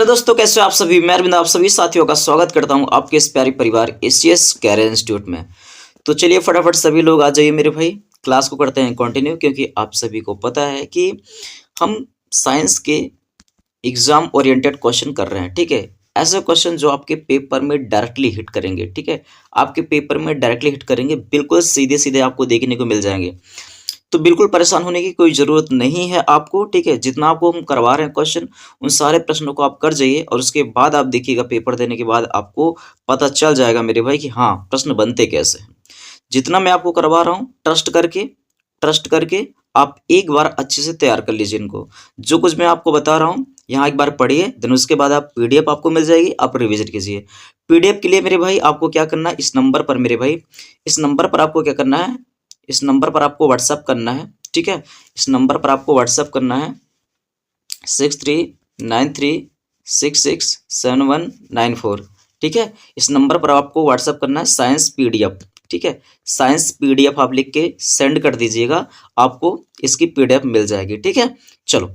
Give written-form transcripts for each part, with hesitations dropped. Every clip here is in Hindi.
हेलो दोस्तों, कैसे हो आप सभी। मैं अरविंद आप सभी साथियों का स्वागत करता हूं आपके इस प्यारे परिवार एसीएस कैरियर इंस्टीट्यूट में। तो चलिए फटाफट सभी लोग आ जाइए मेरे भाई, क्लास को करते हैं कंटिन्यू, क्योंकि आप सभी को पता है कि हम साइंस के एग्जाम ओरिएंटेड क्वेश्चन कर रहे हैं। ठीक है, ऐसे क्वेश्चन जो आपके पेपर में डायरेक्टली हिट करेंगे। ठीक है, आपके पेपर में डायरेक्टली हिट करेंगे, बिल्कुल सीधे सीधे आपको देखने को मिल जाएंगे। तो बिल्कुल परेशान होने की कोई ज़रूरत नहीं है आपको। ठीक है, जितना आपको हम करवा रहे हैं क्वेश्चन, उन सारे प्रश्नों को आप कर जाइए और उसके बाद आप देखिएगा, पेपर देने के बाद आपको पता चल जाएगा मेरे भाई कि हाँ, प्रश्न बनते कैसे हैं। जितना मैं आपको करवा रहा हूँ, ट्रस्ट करके आप एक बार अच्छे से तैयार कर लीजिए इनको। जो कुछ मैं आपको बता रहा हूँ यहाँ एक बार पढ़िए, देन उसके बाद आप पीडीएफ आपको मिल जाएगी, आप रिविजन कीजिए। पीडीएफ के लिए मेरे भाई आपको क्या करना है, इस नंबर पर मेरे भाई, इस नंबर पर आपको क्या करना है, इस नंबर पर आपको व्हाट्सअप करना है। ठीक है, इस नंबर पर आपको व्हाट्सअप करना है 6393667194। ठीक है, इस नंबर पर आपको व्हाट्सअप करना है साइंस पीडीएफ। ठीक है, साइंस पीडीएफ आप लिख के सेंड कर दीजिएगा, आपको इसकी पीडीएफ मिल जाएगी। ठीक है, चलो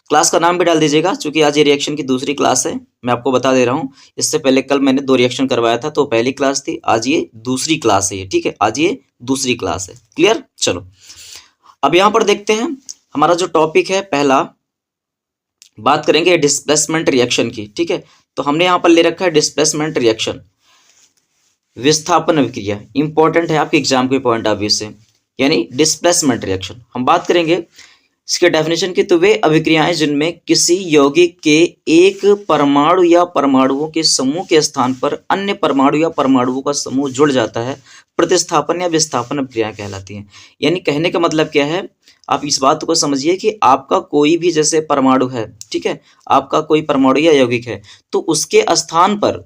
क्लास का नाम भी डाल दीजिएगा, क्योंकि आज ये रिएक्शन की दूसरी क्लास है। मैं आपको बता दे रहा हूँ, इससे पहले कल मैंने 2 रिएक्शन करवाया था, तो पहली क्लास थी, आज ये दूसरी क्लास है ये। ठीक है, आज ये दूसरी क्लास है। क्लियर, चलो अब यहाँ पर देखते हैं हमारा जो टॉपिक है। पहला बात करेंगे डिस्प्लेसमेंट रिएक्शन की। ठीक है, तो हमने यहाँ पर ले रखा है डिस्प्लेसमेंट रिएक्शन, विस्थापन अभिक्रिया। इंपॉर्टेंट है आपके एग्जाम के पॉइंट ऑफ व्यू से, यानी डिस्प्लेसमेंट रिएक्शन हम बात करेंगे इसके डेफिनेशन की। तो वे अभिक्रियाएं जिनमें किसी यौगिक के एक परमाणु या परमाणुओं के समूह के स्थान पर अन्य परमाणु या परमाणुओं का समूह जुड़ जाता है, प्रतिस्थापन या विस्थापन अभिक्रियाएं कहलाती हैं। यानी कहने का मतलब क्या है, आप इस बात को समझिए कि आपका कोई भी जैसे परमाणु है, ठीक है, आपका कोई परमाणु या यौगिक है, तो उसके स्थान पर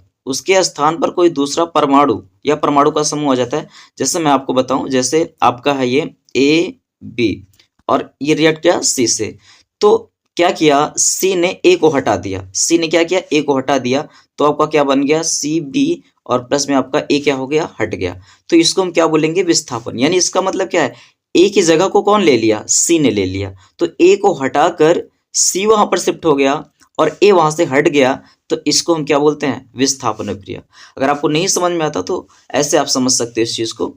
कोई दूसरा परमाणु या परमाणु का समूह आ जाता है। जैसे मैं आपको बताऊं, जैसे आपका है ये ए बी और ये रिएक्ट किया सी से, तो क्या किया, सी ने ए को हटा दिया, सी ने क्या किया, ए को हटा दिया, तो आपका क्या बन गया, सी बी और प्लस में आपका ए क्या हो गया, हट गया। तो इसको हम क्या बोलेंगे, विस्थापन। यानी इसका मतलब क्या है, ए की जगह को कौन ले लिया, सी ने ले लिया, तो ए को हटाकर सी वहां पर शिफ्ट हो गया और ए वहां से हट गया, तो इसको हम क्या बोलते हैं, विस्थापन अभिक्रिया। अगर आपको नहीं समझ में आता तो ऐसे आप समझ सकते हो इस चीज को,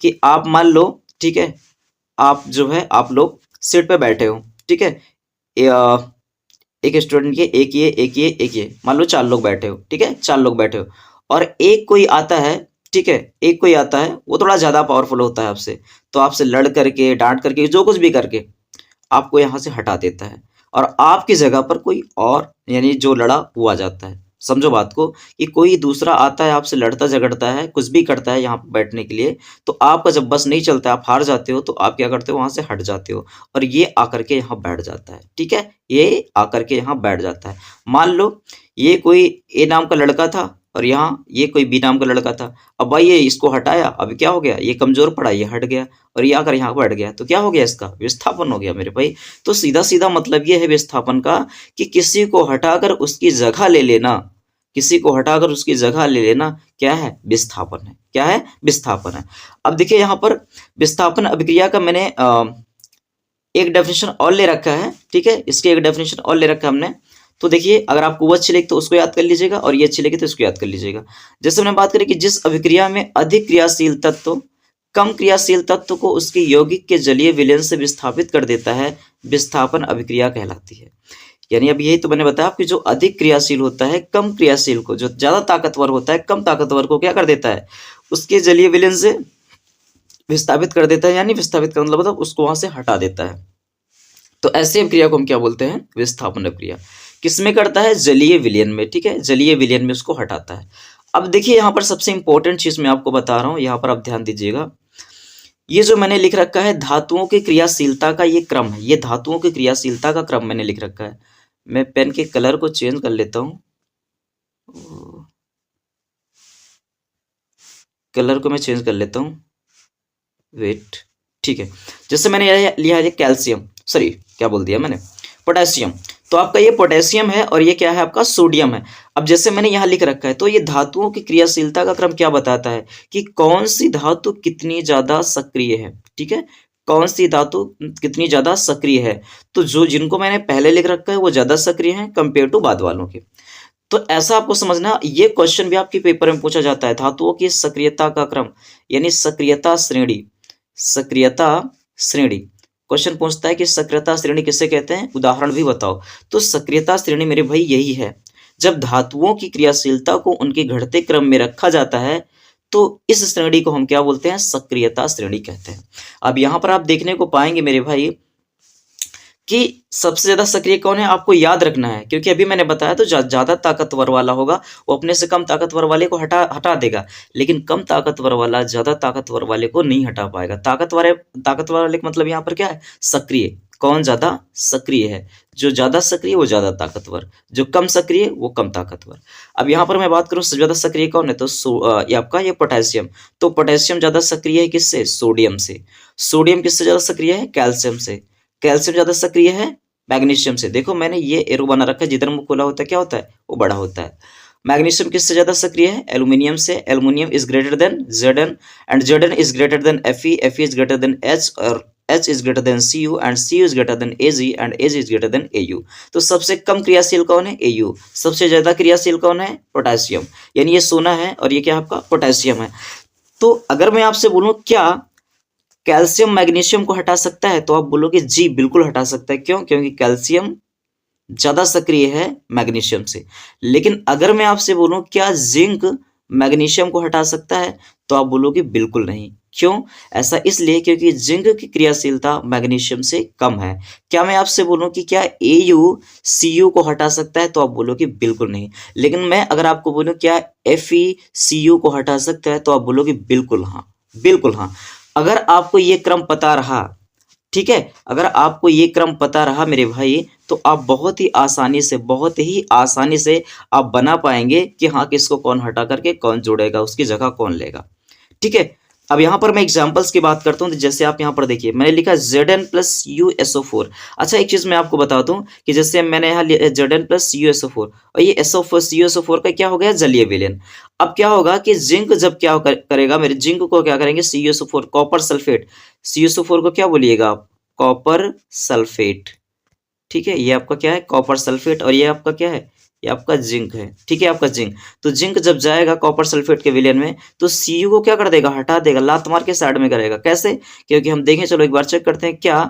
कि आप मान लो, ठीक है, आप जो है आप लोग सीट पे बैठे हो, ठीक है, एक स्टूडेंट के एक ये मान लो 4 लोग बैठे हो, ठीक है, 4 लोग बैठे हो, और एक कोई आता है, ठीक है, एक कोई आता है, वो थोड़ा ज्यादा पावरफुल होता है आपसे, तो आपसे लड़ करके, डांट करके, जो कुछ भी करके आपको यहाँ से हटा देता है, और आपकी जगह पर कोई और, यानी जो लड़ा वो आ जाता है। समझो बात को, कि कोई दूसरा आता है, आपसे लड़ता झगड़ता है, कुछ भी करता है यहाँ पर बैठने के लिए, तो आपका जब बस नहीं चलता, आप हार जाते हो, तो आप क्या करते हो, वहां से हट जाते हो, और ये आकर के यहाँ बैठ जाता है। ठीक है, ये आकर के यहाँ बैठ जाता है। मान लो ये कोई ए नाम का लड़का था और यहाँ ये कोई बी नाम का लड़का था। अब भाई ये इसको हटाया, अब क्या हो गया, ये कमजोर पड़ा, ये हट गया, और ये आकर यहाँ बैठ गया, तो क्या हो गया, इसका विस्थापन हो गया मेरे भाई। तो सीधा सीधा मतलब ये है विस्थापन का, कि किसी को हटाकर उसकी जगह ले लेना, किसी को हटाकर उसकी जगह ले लेना क्या है, विस्थापन है। क्या है, विस्थापन है। अब देखिए यहाँ पर विस्थापन अभिक्रिया का मैंने एक डेफिनेशन और ले रखा है। ठीक है, इसके एक डेफिनेशन और ले रखा है हमने। तो देखिए, अगर आपको वो अच्छी लगी तो उसको याद कर लीजिएगा, और ये अच्छी लगी तो इसको याद कर लीजिएगा। जैसे हमने बात करी कि जिस अभिक्रिया में अधिक क्रियाशील तत्व कम क्रियाशील तत्व को उसके यौगिक के जलीय विलयन से विस्थापित कर देता है, विस्थापन अभिक्रिया कहलाती है। यानी अब यही तो मैंने बताया कि जो अधिक क्रियाशील होता है कम क्रियाशील को, जो ज्यादा ताकतवर होता है कम ताकतवर को क्या कर देता है, उसके जलीय विलयन से विस्थापित कर देता है। यानी विस्थापित का मतलब उसको वहां से हटा देता है। तो ऐसी अभिक्रिया को हम क्या बोलते हैं, विस्थापन अभिक्रिया। किसमें करता है, जलीय विलयन में। ठीक है, जलीय विलयन में उसको हटाता है। अब देखिए यहाँ पर सबसे इंपॉर्टेंट चीज मैं आपको बता रहा हूँ, यहाँ पर आप ध्यान दीजिएगा। ये जो मैंने लिख रखा है धातुओं की क्रियाशीलता का ये क्रम है, ये धातुओं की क्रियाशीलता का क्रम मैंने लिख रखा है। मैं पेन के कलर को चेंज कर लेता हूँ, कलर को मैं चेंज कर लेता हूँ, वेट। ठीक है, जैसे मैंने लिया है कैल्शियम, सॉरी क्या बोल दिया मैंने, पोटेशियम। तो आपका ये पोटेशियम है और ये क्या है, आपका सोडियम है। अब जैसे मैंने यहाँ लिख रखा है, तो ये धातुओं की क्रियाशीलता का क्रम क्या बताता है, कि कौन सी धातु कितनी ज्यादा सक्रिय है। ठीक है, कौन सी धातु कितनी ज्यादा सक्रिय है। तो जो जिनको मैंने पहले लिख रखा है वो ज्यादा सक्रिय है कंपेयर टू बाद वालों के। तो ऐसा आपको समझना, ये क्वेश्चन भी आपके पेपर में पूछा जाता है। धातुओं की सक्रियता का क्रम यानी सक्रियता श्रेणी, सक्रियता श्रेणी क्वेश्चन पूछता है कि सक्रियता श्रेणी किसे कहते हैं, उदाहरण भी बताओ। तो सक्रियता श्रेणी मेरे भाई यही है, जब धातुओं की क्रियाशीलता को उनके घटते क्रम में रखा जाता है तो इस श्रेणी को हम क्या बोलते हैं, सक्रियता श्रेणी कहते हैं। अब यहां पर आप देखने को पाएंगे मेरे भाई कि सबसे ज्यादा सक्रिय कौन है, आपको याद रखना है, क्योंकि अभी मैंने बताया तो ज्यादा ताकतवर वाला होगा वो अपने से कम ताकतवर वाले को हटा देगा, लेकिन कम ताकतवर वाला ज्यादा ताकतवर वाले को नहीं हटा पाएगा। ताकतवर वाले का मतलब यहाँ पर क्या है, सक्रिय। कौन ज्यादा सक्रिय है, जो ज्यादा सक्रिय वो ज्यादा ताकतवर, जो कम सक्रिय वो कम ताकतवर। अब यहाँ पर मैं बात करूँ सबसे ज्यादा सक्रिय कौन है, तो ये आपका ये पोटेशियम। तो पोटेशियम ज्यादा सक्रिय है किससे, सोडियम से। सोडियम किससे ज्यादा सक्रिय है, कैल्शियम से। कैल्शियम ज्यादा सक्रिय है मैग्नीशियम से। देखो मैंने ये एरो बना रखा है, जिधर मुंह खुला होता है क्या होता है, वो बड़ा होता है। मैग्नीशियम किससे ज्यादा सक्रिय है, एल्यूमिनियम से। Aluminium is greater than Zn and Zn is greater than Fe, Fe is greater than H और H is greater than Cu and Cu is greater than Ag and Ag is greater than Au। तो सबसे कम क्रियाशील कौन है, Au। सबसे ज्यादा क्रियाशील कौन है, पोटेशियम। यानी ये सोना है और ये क्या आपका पोटेशियम है। तो अगर मैं आपसे बोलूं क्या कैल्शियम मैग्नीशियम को हटा सकता है, तो आप बोलोगे जी बिल्कुल हटा सकता है। क्यों, क्योंकि कैल्शियम ज्यादा सक्रिय है मैग्नीशियम से। लेकिन अगर मैं आपसे बोलूं क्या जिंक मैग्नीशियम को हटा सकता है, तो आप बोलोगे बिल्कुल नहीं। क्यों, ऐसा इसलिए क्योंकि जिंक की क्रियाशीलता मैग्नीशियम से कम है। क्या मैं आपसे बोलूं कि क्या Au Cu को हटा सकता है, तो आप बोलोगे बिल्कुल नहीं। लेकिन मैं अगर आपको बोलूं क्या Fe Cu को हटा सकता है, तो आप बोलोगे बिल्कुल हाँ, बिल्कुल हाँ। अगर आपको ये क्रम पता रहा, ठीक है, अगर आपको ये क्रम पता रहा मेरे भाई, तो आप बहुत ही आसानी से आप बना पाएंगे कि हाँ किसको कौन हटा करके कौन जोड़ेगा, उसकी जगह कौन लेगा। ठीक है, अब यहाँ पर मैं एग्जांपल्स की बात करता हूँ। जैसे आप यहाँ पर देखिए मैंने लिखा Zn प्लस USO4। अच्छा एक चीज मैं आपको बता दूं कि जैसे मैंने यहाँ Zn प्लस USO4 और ये CuSO4 का क्या हो गया, जलीय विलयन। अब क्या होगा कि जिंक जब क्या करेगा, मेरे जिंक को क्या करेंगे, CuSO4 कॉपर सल्फेट। CuSO4 को क्या बोलिएगा आप, कॉपर सल्फेट। ठीक है, ये आपका क्या है, कॉपर सल्फेट, और ये आपका क्या है, ये आपका जिंक है। ठीक है, आपका जिंक। तो जिंक जब जाएगा कॉपर सल्फेट के विलयन में, तो Cu को क्या कर देगा, हटा देगा, लात मार के साइड में करेगा। कैसे, क्योंकि हम देखें, चलो एक बार चेक करते हैं, क्या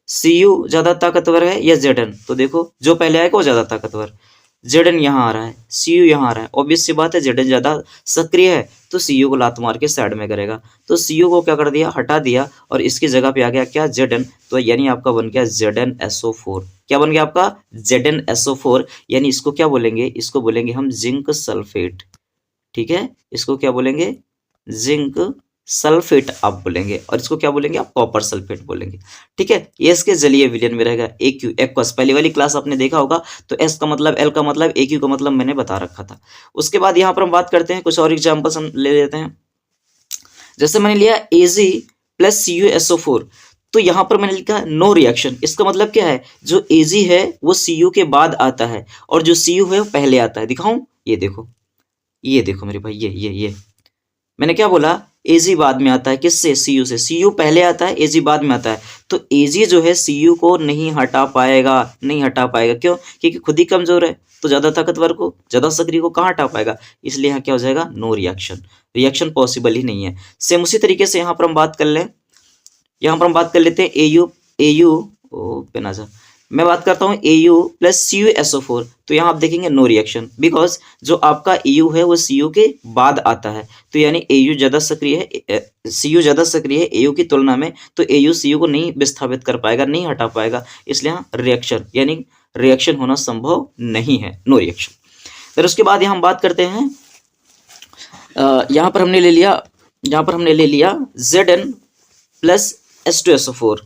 Cu ज्यादा ताकतवर है या Zn। तो देखो जो पहले आएगा वो ज्यादा ताकतवर, Zn यहाँ आ रहा है, Cu यहाँ आ रहा है। ऑब्वियस सी बात है Zn ज्यादा सक्रिय है, तो Cu को लात मार के साइड में करेगा। तो Cu को क्या कर दिया, हटा दिया, और इसकी जगह पे आ गया क्या, Zn। तो यानी आपका बन गया ZnSO4। क्या बन गया आपका, ZnSO4। यानी इसको क्या बोलेंगे, इसको बोलेंगे हम जिंक सल्फेट। ठीक है, इसको क्या बोलेंगे, जिंक सल्फेट आप बोलेंगे, और इसको क्या बोलेंगे आप, कॉपर सल्फेट बोलेंगे। ठीक है, ये इसके जलीय विलयन में रहेगा AQ, एक्वस। पहली वाली क्लास आपने देखा होगा, तो S का मतलब, L का मतलब, AQ का मतलब मैंने बता रखा था। उसके बाद यहाँ पर हम बात करते हैं, कुछ और एग्जाम्पल्स हम ले लेते हैं। जैसे मैंने लिया Ag प्लस CuSO4, तो यहाँ पर मैंने लिखा नो रिएक्शन। इसका मतलब क्या है, जो Ag है वो Cu के बाद आता है, और जो Cu है वो पहले आता है। दिखाऊं, ये देखो, ये देखो मेरे भाई, ये मैंने क्या बोला, Ag बाद में आता है, किससे, Cu से। Cu पहले आता है, Ag बाद में आता है। तो Ag जो है Cu को नहीं हटा पाएगा, नहीं हटा पाएगा। क्यों, क्योंकि खुद ही कमजोर है, तो ज्यादा ताकतवर को, ज्यादा सक्रिय को कहाँ हटा पाएगा, इसलिए यहाँ क्या हो जाएगा, नो रिएक्शन। रिएक्शन पॉसिबल ही नहीं है। सेम उसी तरीके से यहाँ पर हम बात कर लें, यहाँ पर हम बात कर लेते हैं AU मैं बात करता हूँ AU प्लस CuSO4। तो यहाँ आप देखेंगे नो रिएक्शन, बिकॉज जो आपका AU है वो Cu के बाद आता है। तो यानी AU ज्यादा सक्रिय है, Cu ज्यादा सक्रिय है AU की तुलना में, तो AU Cu को नहीं विस्थापित कर पाएगा, नहीं हटा पाएगा, इसलिए यहाँ रिएक्शन यानी रिएक्शन होना संभव नहीं है, नो रिएक्शन। फिर उसके बाद यहाँ हम बात करते हैं, यहाँ पर हमने ले लिया Zn प्लस H2SO4।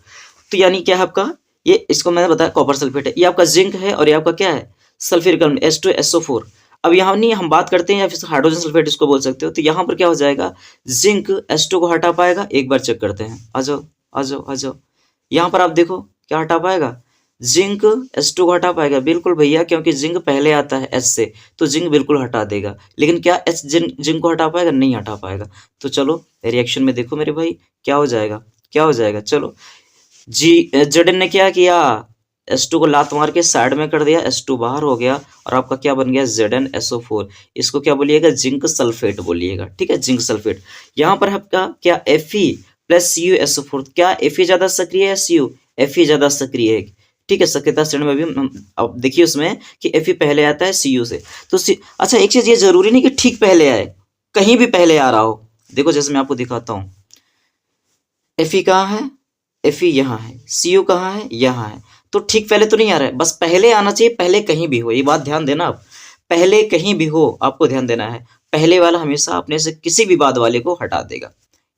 तो यानी क्या है आपका, ये इसको मैंने बताया कॉपर सल्फेट है, ये आपका जिंक है, और ये आपका क्या है, सल्फ्यूरिक अम्ल H2SO4। अब यहाँ नहीं हम बात करते हैं, या फिर हाइड्रोजन सल्फेट इसको बोल सकते हो। तो यहाँ पर क्या हो जाएगा, जिंक H2 को हटा पाएगा। एक बार चेक करते हैं, आ जाओ। यहाँ पर आप देखो क्या हटा पाएगा, जिंक H2 को हटा पाएगा, बिल्कुल भैया, क्योंकि जिंक पहले आता है H से, तो जिंक बिल्कुल हटा देगा। लेकिन क्या H जिंक को हटा पाएगा, नहीं हटा पाएगा। तो चलो रिएक्शन में देखो मेरे भाई क्या हो जाएगा, क्या हो जाएगा, चलो जेड ने क्या किया, H2 को लात मार के साइड में कर दिया, H2 बाहर हो गया और आपका क्या बन गया ZnSO4। इसको क्या बोलिएगा, जिंक सल्फेट बोलिएगा, ठीक है, जिंक सल्फेट। यहाँ पर आपका क्या Fe प्लस CuSO4, क्या Fe ज्यादा सक्रिय है, Cu Fe ज्यादा सक्रिय है, ठीक है। सक्रियता श्रेणी में भी अब देखिए उसमें कि Fe पहले आता है Cu से, तो अच्छा एक चीज ये जरूरी नहीं कि ठीक पहले आए, कहीं भी पहले आ रहा हो। देखो जैसे मैं आपको दिखाता हूँ, Fe कहाँ है, Fe यहाँ है, Cu कहाँ है, यहाँ है, तो ठीक पहले तो नहीं आ रहा है, बस पहले आना चाहिए, पहले कहीं भी हो, ये बात ध्यान देना आप, पहले कहीं भी हो आपको ध्यान देना है, पहले वाला हमेशा अपने से किसी भी बाद वाले को हटा देगा,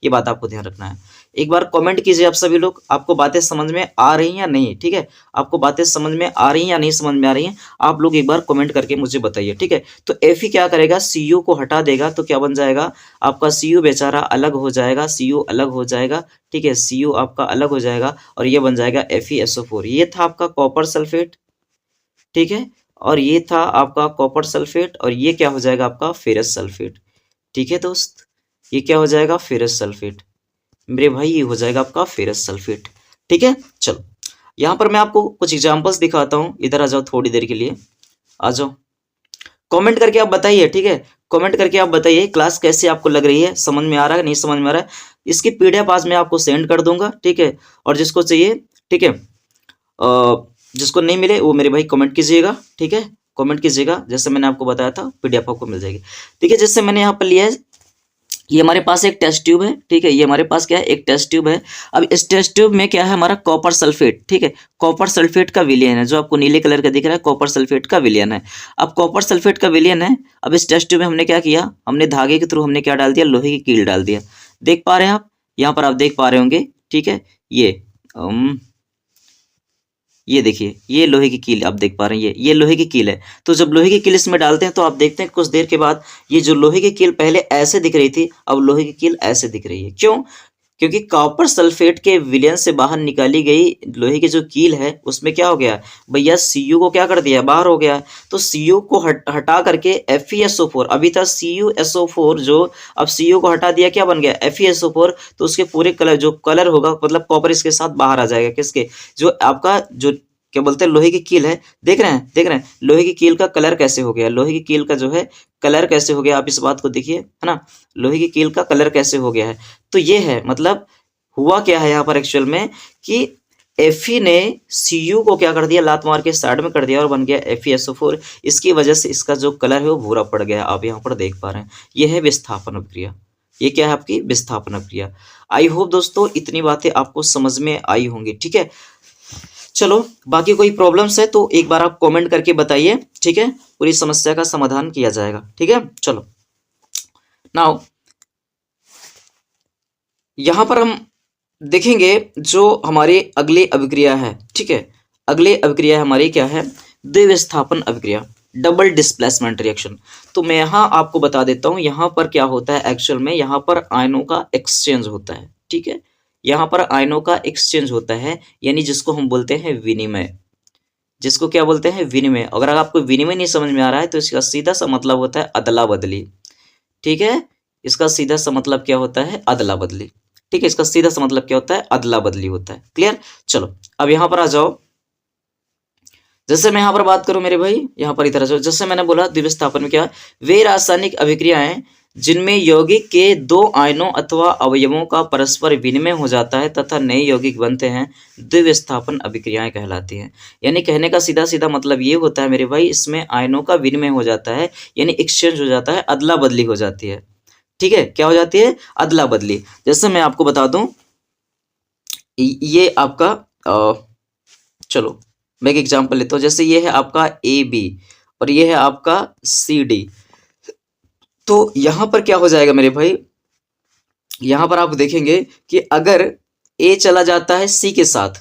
ये बात आपको ध्यान रखना है। एक बार कमेंट कीजिए आप सभी लोग, आपको बातें समझ में आ रही हैं या नहीं, ठीक है, आपको बातें समझ में आ रही हैं या नहीं समझ में आ रही हैं, आप लोग एक बार कमेंट करके मुझे बताइए, ठीक है। तो Fe क्या करेगा, Cu को हटा देगा, तो क्या बन जाएगा आपका Cu बेचारा अलग हो जाएगा, Cu अलग हो जाएगा, ठीक है, Cu आपका अलग हो जाएगा और ये बन जाएगा FeSO4। ये था आपका कॉपर सल्फेट, ठीक है, और ये था आपका कॉपर सल्फेट और ये क्या हो जाएगा आपका फेरस सल्फेट, ठीक है दोस्त, ये क्या हो जाएगा फेरस सल्फेट, मेरे भाई ये हो जाएगा आपका फेरस सल्फेट, ठीक है। चलो यहाँ पर मैं आपको कुछ एग्जांपल्स दिखाता हूँ, इधर आ जाओ थोड़ी देर के लिए, आ जाओ, कमेंट करके आप बताइए, ठीक है, कमेंट करके आप बताइए क्लास कैसे आपको लग रही है, समझ में आ रहा है नहीं समझ में आ रहा है। इसकी PDF आज मैं आपको सेंड कर दूंगा, ठीक है, और जिसको चाहिए, ठीक है, जिसको नहीं मिले वो मेरे भाई कमेंट कीजिएगा, ठीक है, कमेंट कीजिएगा, जैसे मैंने आपको बताया था PDF आपको मिल जाएगी, ठीक है। जैसे मैंने यहाँ पर लिया है, ये हमारे पास एक टेस्ट ट्यूब है, ठीक है, ये हमारे पास क्या है, एक टेस्ट ट्यूब है। अब इस टेस्ट ट्यूब में क्या है हमारा कॉपर सल्फेट, ठीक है, कॉपर सल्फेट का विलयन है, जो आपको नीले कलर का दिख रहा है कॉपर सल्फेट का विलयन है। अब कॉपर सल्फेट का विलयन है, अब इस टेस्ट ट्यूब में हमने क्या किया, हमने धागे के थ्रू हमने क्या डाल दिया, लोहे की कील डाल दिया, देख पा रहे हैं आप, यहाँ पर आप देख पा रहे होंगे, ठीक है, ये देखिए ये लोहे की कील आप देख पा रहे हैं, ये लोहे की कील है। तो जब लोहे की कील इसमें डालते हैं तो आप देखते हैं कुछ देर के बाद ये जो लोहे की कील पहले ऐसे दिख रही थी, अब लोहे की कील ऐसे दिख रही है, क्यों, क्योंकि कॉपर सल्फेट के विलयन से बाहर निकाली गई लोहे की जो कील है उसमें क्या हो गया भैया, Cu को क्या कर दिया, बाहर हो गया, तो Cu को हटा करके FeSO4, अभी था CuSO4 जो, अब Cu को हटा दिया, क्या बन गया FeSO4, तो उसके पूरे कलर जो कलर होगा मतलब कॉपर इसके साथ बाहर आ जाएगा, किसके, जो आपका जो क्या बोलते हैं लोहे की कील है, देख रहे हैं, देख रहे हैं लोहे की कील का कलर कैसे हो गया, लोहे की कील का जो है कलर कैसे हो गया, आप इस बात को देखिए, है ना, लोहे की कील का कलर कैसे हो गया है। तो ये है मतलब हुआ क्या है यहाँ पर एक्चुअल में कि Fe ने Cu को क्या कर दिया, लात मार के साइड में कर दिया और बन गया FeSO4, इसकी वजह से इसका जो कलर है वो भूरा पड़ गया, आप यहाँ पर देख पा रहे हैं, ये है विस्थापन अभिक्रिया, ये क्या है आपकी विस्थापन अभिक्रिया। आई होप दोस्तों इतनी बातें आपको समझ में आई होंगी, ठीक है। चलो बाकी कोई प्रॉब्लम्स है तो एक बार आप कमेंट करके बताइए, ठीक है, पूरी समस्या का समाधान किया जाएगा, ठीक है। चलो नाउ यहां पर हम देखेंगे जो हमारी अगली अभिक्रिया है, ठीक है, अगली अभिक्रिया हमारी क्या है, द्विविस्थापन अभिक्रिया, डबल डिस्प्लेसमेंट रिएक्शन। तो मैं यहाँ आपको बता देता हूँ यहाँ पर क्या होता है एक्चुअल में, यहाँ पर आयनों का एक्सचेंज होता है, ठीक है, यहाँ पर आयनों का एक्सचेंज होता है, यानी जिसको हम बोलते हैं विनिमय, जिसको क्या बोलते हैं विनिमय। अगर आपको विनिमय नहीं समझ में आ रहा है तो इसका सीधा सा मतलब होता है अदला बदली, ठीक है, इसका सीधा सा मतलब क्या होता है अदला बदली, ठीक है, इसका सीधा सा मतलब क्या होता है अदला बदली होता है, क्लियर। चलो अब यहाँ पर आ जाओ, जैसे मैं यहाँ पर बात करूं मेरे भाई, यहाँ पर इधर आ जाओ, जैसे मैंने बोला द्विविस्थापन में क्या, वे रासायनिक अभिक्रियाएं जिनमें यौगिक के दो आयनों अथवा अवयवों का परस्पर विनिमय हो जाता है तथा नए यौगिक बनते हैं, द्विविस्थापन अभिक्रियाएं कहलाती हैं। यानी कहने का सीधा सीधा मतलब ये होता है मेरे भाई, इसमें आयनों का विनिमय हो जाता है, यानी एक्सचेंज हो जाता है, अदला बदली हो जाती है, ठीक है, क्या हो जाती है अदला बदली। जैसे मैं आपको बता दूं, ये आपका चलो मैं एक एग्जांपल लेता हूं, जैसे ये है आपका AB और ये है आपका CD। तो यहां पर क्या हो जाएगा मेरे भाई, यहां पर आप देखेंगे कि अगर A चला जाता है C के साथ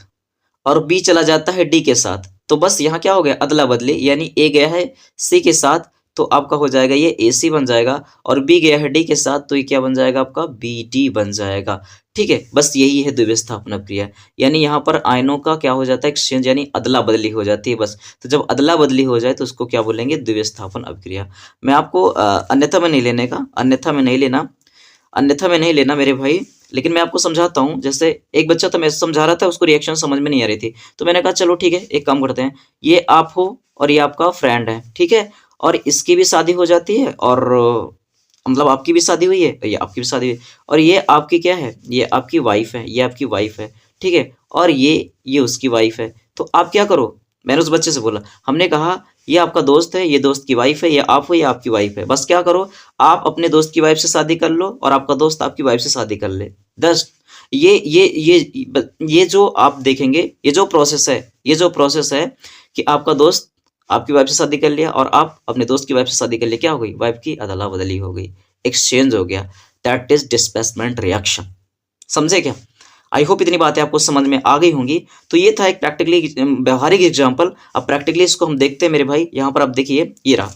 और B चला जाता है D के साथ, तो बस यहाँ क्या हो गया अदला बदली, यानी A गया है C के साथ तो आपका हो जाएगा ये AC बन जाएगा, और B गया है D के साथ तो ये क्या बन जाएगा आपका BD बन जाएगा, ठीक है। बस यही है द्विविस्थापन अभिक्रिया, यानी यहाँ पर आयनों का क्या हो जाता है एक्सचेंज, यानी अदला बदली हो जाती है बस। तो जब अदला बदली हो जाए तो उसको क्या बोलेंगे द्विविस्थापन अभिक्रिया। मैं आपको अन्यथा में नहीं लेने का, अन्यथा में नहीं लेना, अन्यथा में नहीं लेना मेरे भाई, लेकिन मैं आपको समझाता हूँ। जैसे एक बच्चा था, मैं समझा रहा था, उसको रिएक्शन समझ में नहीं आ रही थी, तो मैंने कहा चलो ठीक है, एक काम करते हैं, ये आप हो और ये आपका फ्रेंड है, ठीक है, और इसकी भी शादी हो जाती है, और मतलब आपकी भी शादी हुई है, ये आपकी भी शादी हुई है, और ये आपकी क्या है, ये आपकी वाइफ है, ये आपकी वाइफ है, ठीक है, और ये उसकी वाइफ है। तो आप क्या करो, मैंने उस बच्चे से बोला, हमने कहा ये आपका दोस्त है, ये दोस्त की वाइफ है, ये आप हो, ये आपकी वाइफ है, बस क्या करो, आप अपने दोस्त की वाइफ से शादी कर लो और आपका दोस्त आपकी वाइफ से शादी कर ले। दस ये जो आप देखेंगे, ये जो प्रोसेस है, ये जो प्रोसेस है कि आपका दोस्त आपकी वाइफ से शादी कर लिया और आप अपने दोस्त की वाइफ से शादी कर लिया, क्या हो गई, वाइफ की अदला बदली हो गई, एक्सचेंज हो गया। That is displacement reaction. समझे क्या? आई होप इतनी बातें आपको समझ में आ गई होंगी। तो ये था एक प्रैक्टिकली व्यवहारिक एग्जाम्पल। अब प्रैक्टिकली इसको हम देखते हैं मेरे भाई। यहाँ पर आप देखिए, ये रहा,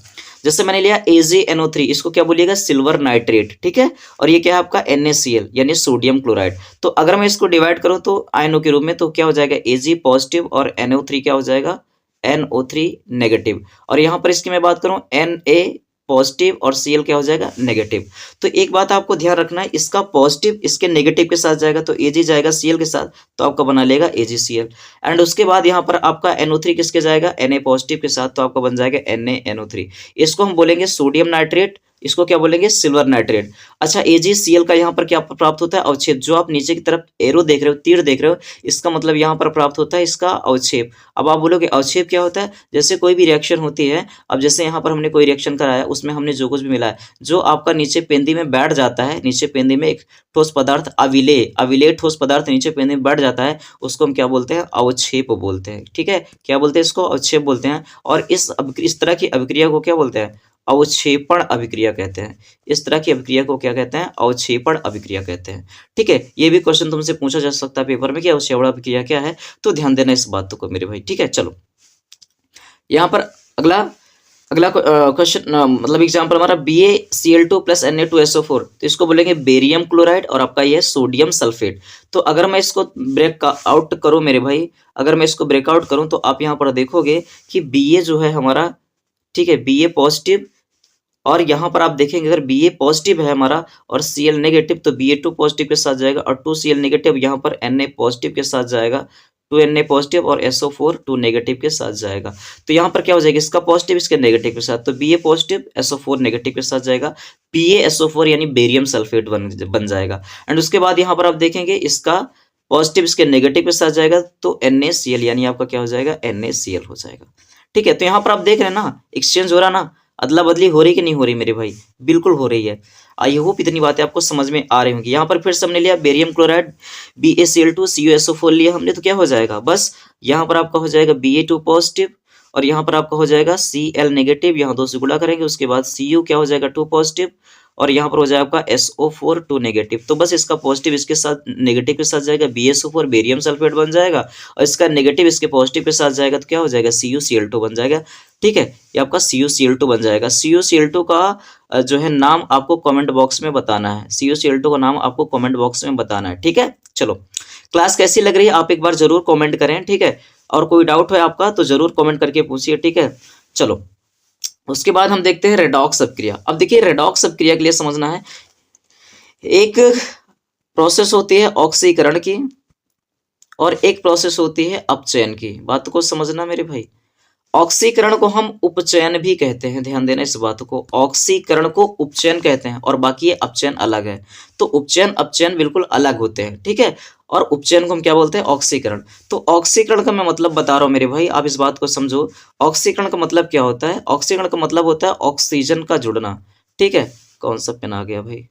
जैसे मैंने लिया AgNO3, इसको क्या बोलिएगा, सिल्वर नाइट्रेट, ठीक है, और ये क्या है आपका NaCl यानी सोडियम क्लोराइड। तो अगर मैं इसको डिवाइड करूं तो आयनों के रूप में, तो क्या हो जाएगा, Ag पॉजिटिव और NO3 क्या हो जाएगा, NO3 नेगेटिव। और यहाँ पर इसकी मैं बात करूं, Na पॉजिटिव और Cl क्या हो जाएगा, नेगेटिव। तो एक बात आपको ध्यान रखना है, इसका पॉजिटिव इसके नेगेटिव के साथ जाएगा तो Ag जाएगा Cl के साथ, तो आपका बना लेगा AgCl। एंड उसके बाद यहाँ पर आपका NO3 किसके जाएगा, Na पॉजिटिव के साथ, तो आपका बन जाएगा NaNO3। इसको हम बोलेंगे सोडियम नाइट्रेट, इसको क्या बोलेंगे, सिल्वर नाइट्रेट। अच्छा, AgCl का यहाँ पर क्या प्राप्त होता है, अवक्षेप। जो आप नीचे की तरफ एरो देख रहे हो, तीर देख रहे हो, इसका मतलब यहाँ पर प्राप्त होता है इसका अवक्षेप। अब आप बोलोगे अवक्षेप क्या होता है, जैसे कोई भी रिएक्शन होती है, अब जैसे यहाँ पर हमने कोई रिएक्शन कराया, उसमें हमने जो कुछ भी मिलाया, जो आपका नीचे पेंदी में बैठ जाता है, नीचे पेंदी में एक ठोस पदार्थ, अविलेय ठोस पदार्थ नीचे पेंदी में बैठ जाता है, उसको हम क्या बोलते हैं, अवक्षेप बोलते हैं, ठीक है, क्या बोलते हैं, इसको अवक्षेप बोलते हैं। और इस तरह की अभिक्रिया को क्या बोलते हैं, अवक्षेपण अभिक्रिया कहते हैं। इस तरह की अभिक्रिया को क्या कहते हैं, अवक्षेपण अभिक्रिया कहते हैं, ठीक है। ये भी क्वेश्चन तुमसे पूछा जा सकता है पेपर में कि अवक्षेपण अभिक्रिया क्या है, तो ध्यान देना इस बात को मेरे भाई, ठीक है। चलो यहाँ पर अगला अगला क्वेश्चन, मतलब एग्जाम्पल हमारा BaCl2 + Na2SO4, तो इसको बोलेंगे बेरियम क्लोराइड और आपका ये सोडियम सल्फेट। तो अगर मैं इसको ब्रेक आउट करूं मेरे भाई, अगर मैं इसको ब्रेकआउट करूं तो आप यहाँ पर देखोगे कि Ba जो है हमारा, ठीक है, Ba पॉजिटिव, और यहाँ पर आप देखेंगे अगर Ba पॉजिटिव है हमारा और Cl नेगेटिव, तो Ba2 पॉजिटिव के साथ जाएगा और 2Cl नेगेटिव, यहाँ पर Na पॉजिटिव के साथ जाएगा, 2Na पॉजिटिव और SO4 2 नेगेटिव के साथ जाएगा। तो यहाँ पर क्या हो जाएगा, इसका पॉजिटिव इसके नेगेटिव के साथ, तो Ba पॉजिटिव SO4 नेगेटिव के साथ जाएगा, BaSO4 यानी बेरियम सल्फेट बन जाएगा। एंड उसके बाद यहाँ पर आप देखेंगे इसका पॉजिटिव इसके नेगेटिव के साथ जाएगा, तो NaCl यानी आपका क्या हो जाएगा, NaCl हो जाएगा, ठीक है। तो यहाँ पर आप देख रहे हैं ना, एक्सचेंज हो रहा ना, अदला बदली हो रही कि नहीं हो रही मेरे भाई, बिल्कुल हो रही है। आई होप इतनी बातें आपको समझ में आ रही होंगी। यहाँ पर फिर से हमने लिया बेरियम क्लोराइड, BaCl2 CuSO4 लिया हमने, तो क्या हो जाएगा, बस यहाँ पर आपका हो जाएगा Ba2 पॉजिटिव और यहाँ पर आपका हो जाएगा Cl नेगेटिव, यहाँ 2 से गुणा करेंगे, उसके बाद Cu क्या हो जाएगा 2 पॉजिटिव और यहाँ पर हो जाएगा आपका SO4 2 नेगेटिव। तो बस इसका पॉजिटिव इसके साथ नेगेटिव के साथ जाएगा, BaSO4 बेरियम सल्फेट बन जाएगा और इसका नेगेटिव इसके पॉजिटिव के साथ जाएगा, तो क्या हो जाएगा, CuCl2 बन जाएगा, ठीक है। ये आपका CuCl2 बन जाएगा। CuCl2 का जो है नाम आपको कमेंट बॉक्स में बताना है, CuCl2 का नाम आपको कमेंट बॉक्स में बताना है, ठीक है। चलो, क्लास कैसी लग रही है आप एक बार जरूर कमेंट करें, ठीक है, और कोई डाउट है आपका तो जरूर कमेंट करके पूछिए, ठीक है। चलो, उसके बाद हम देखते हैं रेडॉक्स अपक्रिया। अब देखिए, रेडॉक्स अपक्रिया के लिए समझना है, एक प्रोसेस होती है ऑक्सीकरण की और एक प्रोसेस होती है अपचयन की। बात को समझना मेरे भाई, ऑक्सीकरण को हम उपचयन भी कहते हैं, ध्यान देना इस बात को, ऑक्सीकरण को उपचयन कहते हैं और बाकी ये अपचयन अलग है। तो उपचयन अपचयन बिल्कुल अलग होते हैं, ठीक है, और उपचयन को हम क्या बोलते हैं, ऑक्सीकरण। तो ऑक्सीकरण का मैं मतलब बता रहा हूं मेरे भाई, आप इस बात को समझो। ऑक्सीकरण का मतलब क्या होता है, ऑक्सीकरण का मतलब होता है ऑक्सीजन का जुड़ना, ठीक है। कौन सा पेन आ गया भाई,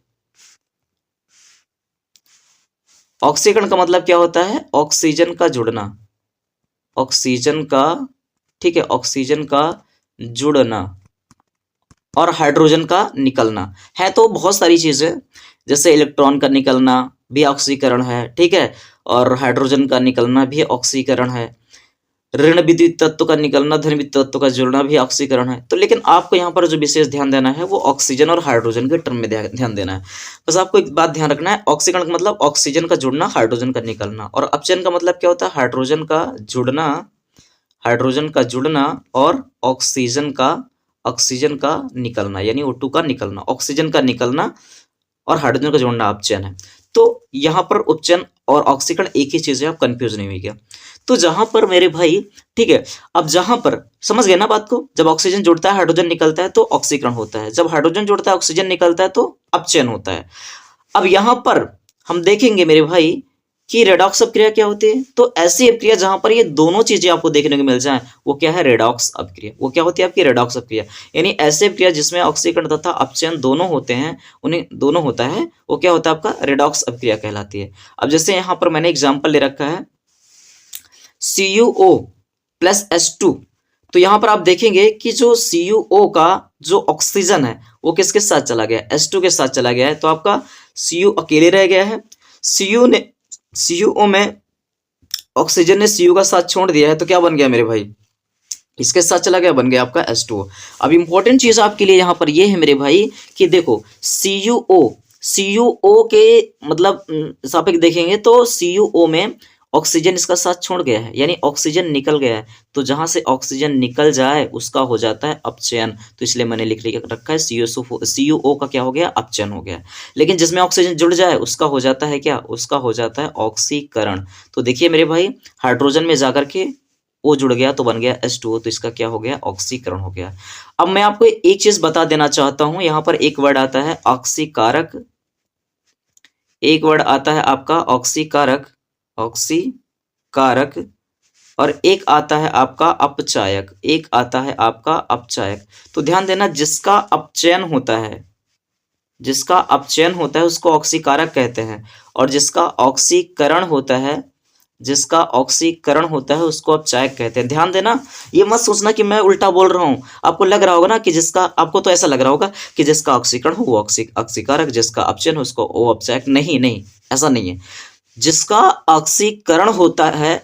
ऑक्सीकरण का मतलब क्या होता है, ऑक्सीजन का जुड़ना, ऑक्सीजन का, ठीक है, ऑक्सीजन का जुड़ना और हाइड्रोजन का निकलना है। तो बहुत सारी चीजें, जैसे इलेक्ट्रॉन का निकलना भी ऑक्सीकरण है, ठीक है, और हाइड्रोजन का निकलना भी ऑक्सीकरण है, ऋण विद्युत तत्व का निकलना धन विद्युत तत्व का जुड़ना भी ऑक्सीकरण है। तो लेकिन आपको यहाँ पर जो विशेष ध्यान देना है वो ऑक्सीजन और हाइड्रोजन के टर्म में ध्यान देना है। बस आपको एक बात ध्यान रखना है, ऑक्सीकरण का मतलब ऑक्सीजन का जुड़ना, हाइड्रोजन का निकलना, और अपचयन का मतलब क्या होता है, हाइड्रोजन का जुड़ना, हाइड्रोजन का जुड़ना और ऑक्सीजन का निकलना, यानी O2 का निकलना, ऑक्सीजन का निकलना और हाइड्रोजन का जुड़ना अपचयन है। तो यहाँ पर उपचयन और ऑक्सीकरण एक ही चीज है, आप कंफ्यूज नहीं होइएगा। तो जहां पर मेरे भाई, ठीक है, अब जहां पर समझ गए ना बात को, जब ऑक्सीजन जुड़ता है हाइड्रोजन निकलता है तो ऑक्सीकरण होता है, जब हाइड्रोजन जुड़ता है ऑक्सीजन निकलता है तो अपचयन होता है। अब यहां पर हम देखेंगे मेरे भाई कि रेडॉक्स अपक्रिया क्या होती है। तो ऐसी अपक्रिया जहां पर ये दोनों चीजें आपको देखने को मिल जाए वो क्या है, रेडॉक्स अपक्रिया। वो क्या होती है आपकी रेडॉक्स अपक्रिया, यानी ऐसी अपक्रिया जिसमें ऑक्सीकरण तथा अपचयन दोनों होते हैं, उन्हें दोनों होता है, वो क्या होता है आपका रेडॉक्स अपक्रिया कहलाती है। अब जैसे यहाँ पर मैंने एग्जाम्पल ले रखा है CuO प्लस H2, तो यहां पर आप देखेंगे कि जो CuO का जो ऑक्सीजन है वो किसके साथ चला गया, H2 के साथ चला गया है, तो आपका Cu अकेले रह गया है। CuO में ऑक्सीजन ने Cu का साथ छोड़ दिया है, तो क्या बन गया मेरे भाई, इसके साथ चला गया, बन गया आपका H2O। अब इंपॉर्टेंट चीज आपके लिए यहाँ पर ये है मेरे भाई कि देखो CuO के मतलब सापेक्ष देखेंगे तो CuO में ऑक्सीजन इसका साथ छोड़ गया है, यानी ऑक्सीजन निकल गया है। तो जहां से ऑक्सीजन निकल जाए उसका हो जाता है अपचयन, तो इसलिए मैंने लिख रखा है CuO का क्या हो गया, अपचयन हो गया। लेकिन जिसमें ऑक्सीजन जुड़ जाए उसका हो जाता है क्या, उसका हो जाता है ऑक्सीकरण। तो देखिए मेरे भाई, हाइड्रोजन में जाकर के O जुड़ गया तो बन गया H2O, तो इसका क्या हो गया, ऑक्सीकरण हो गया। अब मैं आपको एक चीज बता देना चाहता हूं, यहां पर एक वर्ड आता है ऑक्सीकारक, एक वर्ड आता है आपका ऑक्सीकारक, ऑक्सीकारक, और एक आता है आपका अपचायक, एक आता है आपका अपचायक। तो ध्यान देना, जिसका अपचयन होता है, जिसका अपचयन होता है उसको ऑक्सीकारक कहते हैं, और जिसका ऑक्सीकरण होता है, जिसका ऑक्सीकरण होता है उसको अपचायक कहते हैं। ध्यान देना, ये मत सोचना कि मैं उल्टा बोल रहा हूं। आपको लग रहा होगा ना कि जिसका, आपको तो ऐसा लग रहा होगा कि जिसका ऑक्सीकरण हो वो ऑक्सीकारक, जिसका अपचयन हो उसको वो अपचायक। नहीं नहीं, ऐसा नहीं है। जिसका ऑक्सीकरण होता है,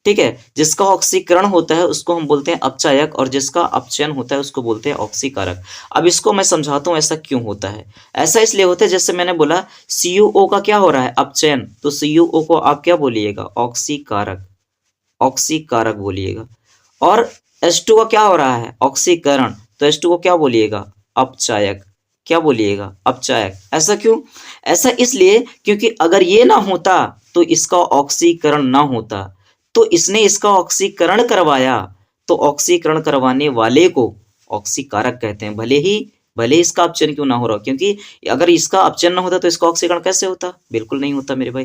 ठीक है, जिसका ऑक्सीकरण होता है उसको हम बोलते हैं अपचायक, और जिसका अपचयन होता है उसको बोलते हैं ऑक्सीकारक। अब इसको मैं समझाता हूं ऐसा क्यों होता है। ऐसा इसलिए होता है, जैसे मैंने बोला CuO का क्या हो रहा है, अपचयन, तो CuO को आप क्या बोलिएगा, ऑक्सीकारक, ऑक्सीकारक बोलिएगा। और H2 का क्या हो रहा है, ऑक्सीकरण, तो H2 को क्या बोलिएगा, अपचायक, क्या बोलिएगा, अपचायक। ऐसा क्यों, ऐसा इसलिए क्योंकि अगर ये ना होता तो इसका ऑक्सीकरण ना होता, तो इसने इसका ऑक्सीकरण करवाया, तो ऑक्सीकरण करवाने वाले को ऑक्सीकारक कहते हैं, भले इसका अपचयन क्यों ना हो रहा, क्योंकि अगर इसका अपचयन ना होता तो इसका ऑक्सीकरण कैसे होता, बिल्कुल नहीं होता मेरे भाई।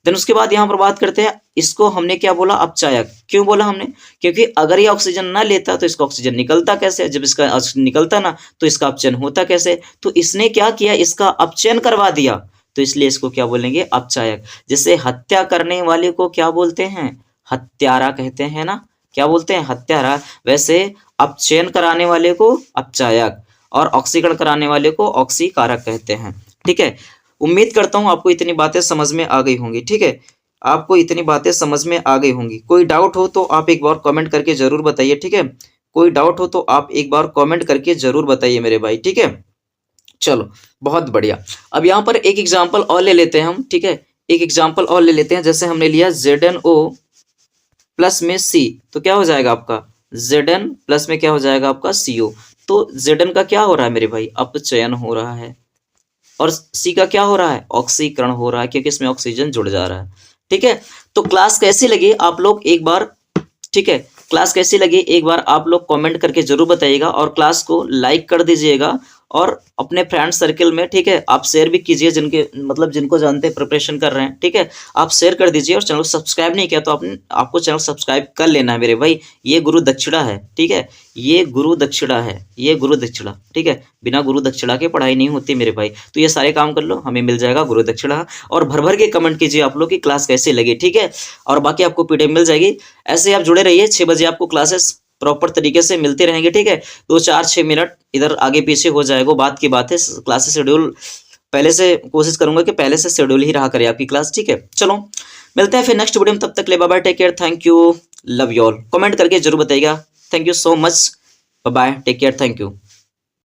देन उसके बाद यहाँ पर बात करते हैं, इसको हमने क्या बोला, अपचायक। क्यों बोला हमने, क्योंकि अगर ये ऑक्सीजन ना लेता तो इसका ऑक्सीजन निकलता कैसे, जब इसका निकलता ना तो इसका अपचयन होता कैसे, तो इसने क्या किया, इसका अपचयन करवा दिया, तो इसलिए इसको क्या बोलेंगे, अपचायक। जैसे हत्या करने वाले को क्या बोलते हैं, हत्यारा कहते हैं ना, क्या बोलते हैं, हत्यारा। वैसे अपचयन कराने वाले को अपचायक और ऑक्सीकरण कराने वाले को ऑक्सीकारक कहते हैं। ठीक है, उम्मीद करता हूं आपको इतनी बातें समझ में आ गई होंगी। ठीक है, आपको इतनी बातें समझ में आ गई होंगी। कोई डाउट हो तो आप एक बार कमेंट करके जरूर बताइए। ठीक है, कोई डाउट हो तो आप एक बार कमेंट करके जरूर बताइए मेरे भाई। ठीक है, चलो बहुत बढ़िया। अब यहाँ पर एक एग्जाम्पल और ले लेते हैं हम। ठीक है, एक एग्जाम्पल और ले लेते हैं। जैसे हमने लिया ZnO प्लस में C, तो क्या हो जाएगा आपका Zn प्लस में क्या हो जाएगा आपका CO। तो Zn का क्या हो रहा है मेरे भाई, अपचयन हो रहा है, और C का क्या हो रहा है, ऑक्सीकरण हो रहा है, क्योंकि इसमें ऑक्सीजन जुड़ जा रहा है। ठीक है, तो क्लास कैसी लगी आप लोग एक बार, ठीक है, क्लास कैसी लगी एक बार आप लोग कमेंट करके जरूर बताइएगा, और क्लास को लाइक कर दीजिएगा, और अपने फ्रेंड सर्किल में, ठीक है, आप शेयर भी कीजिए, जिनके मतलब जिनको जानते हैं प्रिपरेशन कर रहे हैं। ठीक है, आप शेयर कर दीजिए, और चैनल सब्सक्राइब नहीं किया तो आपको चैनल सब्सक्राइब कर लेना है मेरे भाई। ये गुरु दक्षिणा है। ठीक है, ये गुरु दक्षिणा है, ये गुरु दक्षिणा। ठीक है, बिना गुरु दक्षिणा के पढ़ाई नहीं होती मेरे भाई। तो ये सारे काम कर लो, हमें मिल जाएगा गुरु दक्षिणा। और भर भर के कमेंट कीजिए आप लोग की क्लास कैसी लगी। ठीक है, और बाकी आपको PDF मिल जाएगी। ऐसे आप जुड़े रहिए, 6 बजे आपको क्लासेस प्रॉपर तरीके से मिलते रहेंगे। ठीक है, 2-4-6 मिनट इधर आगे पीछे हो जाएगा, बात की बात है। क्लासेस शेड्यूल पहले से कोशिश करूंगा कि पहले से शेड्यूल ही रहा करे आपकी क्लास। ठीक है, चलो मिलते हैं फिर नेक्स्ट वीडियो में, तब तक ले bye bye, take care, thank you, love you all. Comment करके जरूर बताइएगा। Thank you so much, bye bye, take care, thank you.